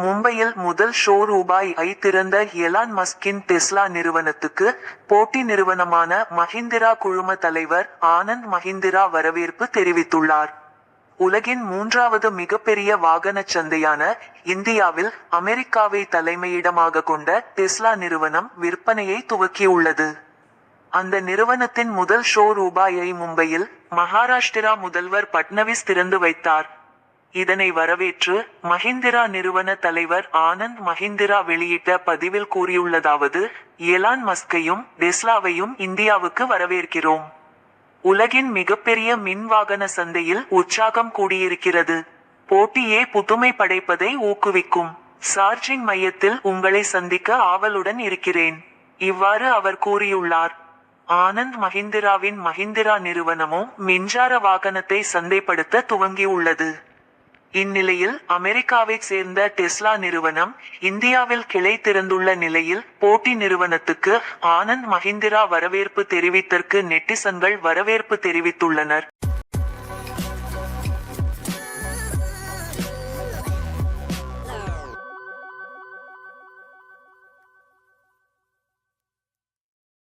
மும்பையில் முதல் ஷோ ரூபாய் திறந்த எலான் மஸ்கின் டெஸ்லா நிறுவனத்துக்கு போட்டி நிறுவனமான மஹிந்திரா குழும தலைவர் ஆனந்த் மஹிந்திரா வரவேற்பு தெரிவித்துள்ளார். உலகின் மூன்றாவது மிகப்பெரிய வாகனச் சந்தையான இந்தியாவில் அமெரிக்காவை தலைமையிடமாக கொண்ட டெஸ்லா நிறுவனம் விற்பனையை துவக்கியுள்ளது. அந்த நிறுவனத்தின் முதல் ஷோ ரூபாயை மும்பையில் மகாராஷ்டிரா முதல்வர் பட்னவிஸ் திறந்து வைத்தார். இதனை வரவேற்று மஹிந்திரா நிறுவன தலைவர் ஆனந்த் மஹிந்திரா வெளியிட்ட பதிவில் கூறியுள்ளதாவது: எலான் மஸ்கையும் டெஸ்லாவையும் இந்தியாவுக்கு வரவேற்கிறோம். உலகின் மிகப்பெரிய மின் வாகன சந்தையில் உற்சாகம் கூடியிருக்கிறது. போட்டியே புதுமை படைப்பதை ஊக்குவிக்கும். சார்ஜிங் மையத்தில் உங்களை சந்திக்க ஆவலுடன் இருக்கிறேன். இவ்வாறு அவர் கூறியுள்ளார். ஆனந்த் மஹிந்திராவின் மஹிந்திரா நிறுவனமும் மின்சார வாகனத்தை சந்தைப்படுத்த துவங்கியுள்ளது. இந்நிலையில் அமெரிக்காவைச் சேர்ந்த டெஸ்லா நிறுவனம் இந்தியாவில் கிளை திறந்துள்ள நிலையில் போட்டி நிறுவனத்துக்கு ஆனந்த் மஹிந்திரா வரவேற்பு தெரிவித்தற்கு நெட்டிசன்கள் வரவேற்பு தெரிவித்துள்ளனர்.